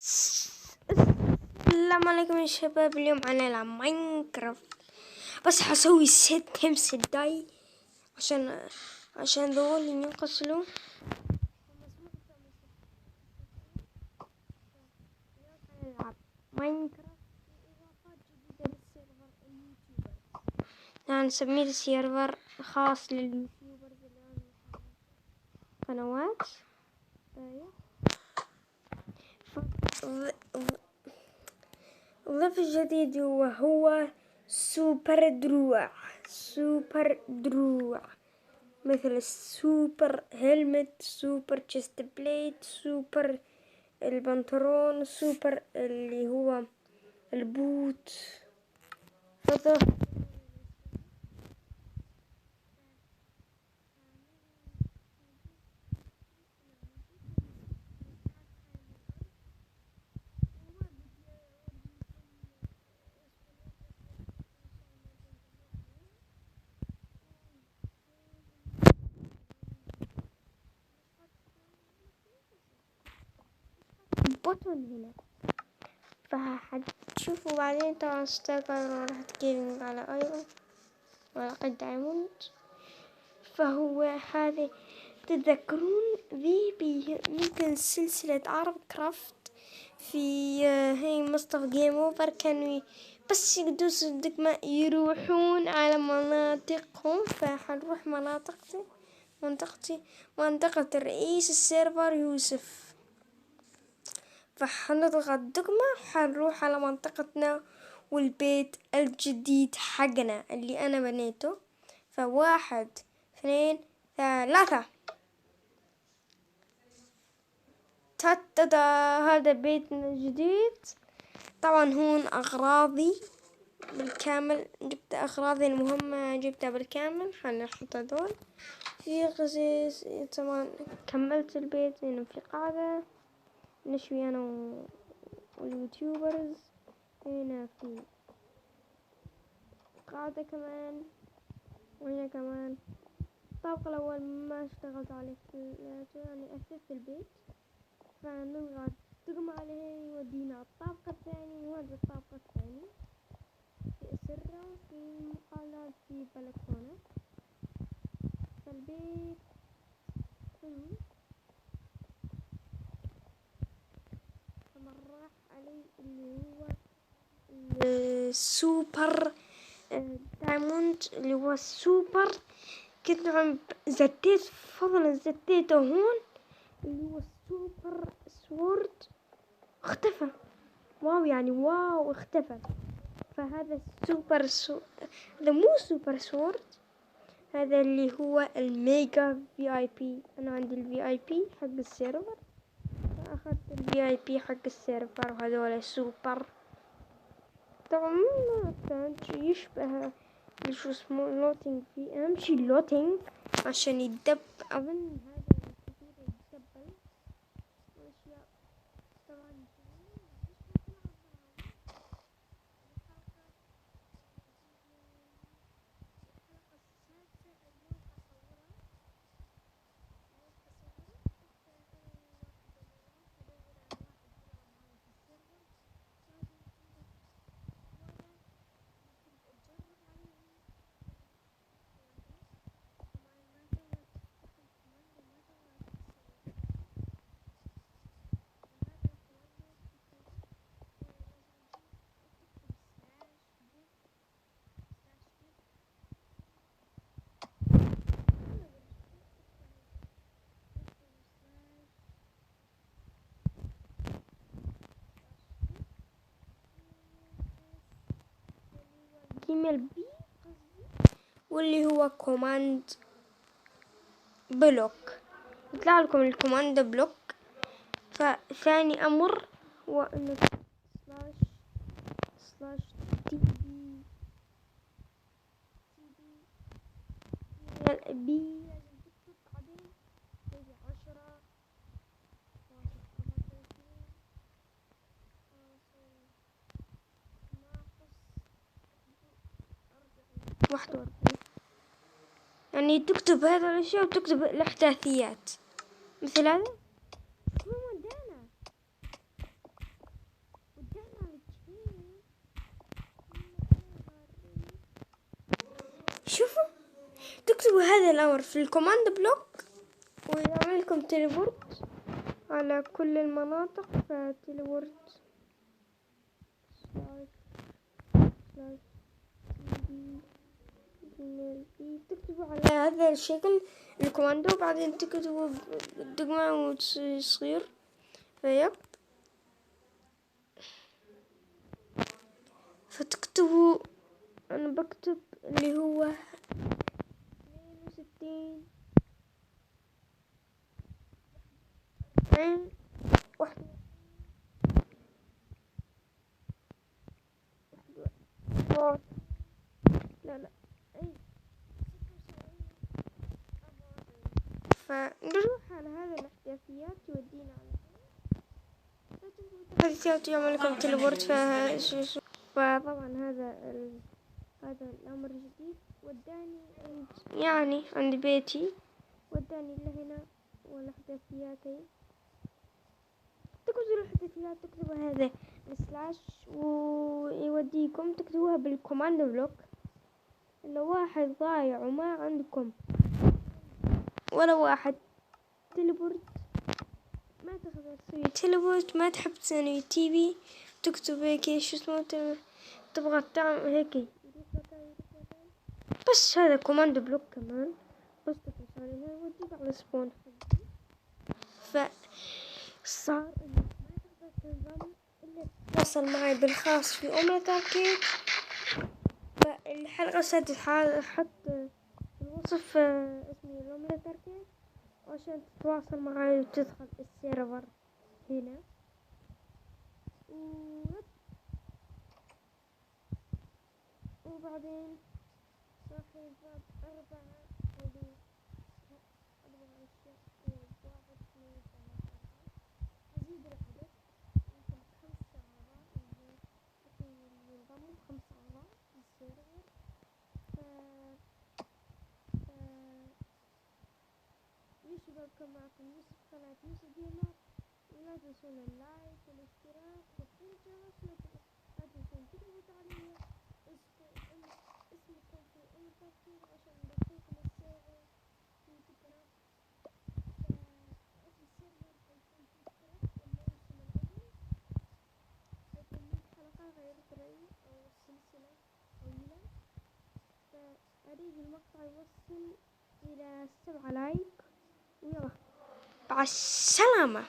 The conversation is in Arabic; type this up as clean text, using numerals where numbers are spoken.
السلام عليكم يا شباب. اليوم انا العب ماينكرافت، بس حسوي ست همس داي عشان ذول ينقصلوا. نلعب ماينكرافت بإضافات جديدة بالسيرفر اليوتيوبر، يعني نسميه السيرفر خاص لليوتيوبرز اللي عندهم قنوات. الضيف الجديد وهو سوبر دروع مثل السوبر هيلمت، سوبر تشست بليد، سوبر البنطلون، سوبر اللي هو البوت. بوتون هنا فحتشوفوا بعدين. طبعا اشتغل راح تجيبين على ايرون ولقد دايموند. فهو هذا تتذكرون ذي ممكن سلسلة عرب كرافت في هي مصطفى جيم اوفر، كانوا بس يدوسوا الدقمة يروحون على مناطقهم. فحنروح منطقة رئيس السيرفر يوسف، فحنضغط دقمة حنروح على منطقتنا والبيت الجديد حقنا اللي أنا بنيته. فواحد اثنين ثلاثة، تاتا، هذا بيتنا الجديد. طبعا هون أغراضي بالكامل، جبت أغراضي المهمة جبتها بالكامل. حنحط هذول في غزيز. طبعا كملت البيت هنا في قاعدة نشوي أنا واليوتيوبرز. هنا في قاعدة كمان، وهنا كمان. الطابق الأول ما اشتغلت عليه يعني أسست البيت، فنضغط دقمة عليه يودينا الطابق الثاني. وهذا الطابق الثاني في أسرة، في مقالات، في بلكونة. فالبيت حلو. فمرح علي اللي هو السوبر دايموند اللي هو السوبر. كنت عم زتيته هون اللي هو السوبر سورد، اختفى. واو، يعني واو اختفى. فهذا هذا مو سوبر سورد، هذا اللي هو الميجا في اي بي. انا عندي الفي اي بي حق السيرفر، فاخذت الفي اي بي حق السيرفر. وهذول سوبر. طبعا ما كانت يشبه شو اسمه لوتينج، في اهم شي اللوتينج عشان يدب. اظن هذا كثير يتدبل واشياء. طبعا جيميل بي، واللي هو كوماند بلوك. يطلع لكم الكوماند بلوك. فثاني امر هو انك سلاش تي بي لازم تكتب بعدين 10 41. يعني تكتب هذا الاشياء وتكتب الاحداثيات مثل هذا. شوفوا، تكتبوا هذا الأمر في الكوماند بلوك ويعمل لكم تليبورت على كل المناطق. فتليبورت تكتبوا على هذا الشكل الكوماندو، وبعدين تكتبوا الدقمة وتصير فيب. فتكتبوا، أنا بكتب اللي هو 62 واحد. لا أي، فنروح على هذا الإحداثيات يودينا على الإحداثيات يعمل لكم تليبورت. فطبعا هذا الأمر جديد وداني عند بيتي، وداني لهنا والإحداثيات هي. تكتبوا الإحداثيات، تكتبوا هذا السلاش ويوديكم، تكتبوها بالكوماند بلوك. لو واحد ضايع وما عندكم ولا واحد تليبورت، ما تقدر تسوي تليبورت، ما تحب تسوي تي في، تكتب هيك شو اسمه، تبغى تعمل هيك بس هذا كوماند بلوك كمان، بس تدوس عليها يوديك على سبون. فصار انك ما تقدر تنضم الا تتواصل معي بالخاص في اومليت اركيد. فالحلقة ستحط في الوصف اسمي اومليت اركيد عشان تتواصل معي وتدخل السيرفر هنا. وبعدين صاحب 4 حدود 4 أشياء 1 2 3 أزيد العدد، يمكن 5 أعضاء ينضموا 5 أعضاء في السيرفر. يا شباب، كان معكم يوسف قناة يوسف جيمر. لا تنسون اللايك والاشتراك وتفعيل الجرس. لا تنسون تكتبوا تعليق اسمكم في أي ترتيب عشان ندخلكم السيرفر في فكرة. اسم السيرفر حيكون في فكرة الموسم الأول، حيكون 100 حلقة غير طبيعي أو سلسلة طويلة. فأريد المقطع يوصل إلى 7 لايك، ويلا مع السلامة.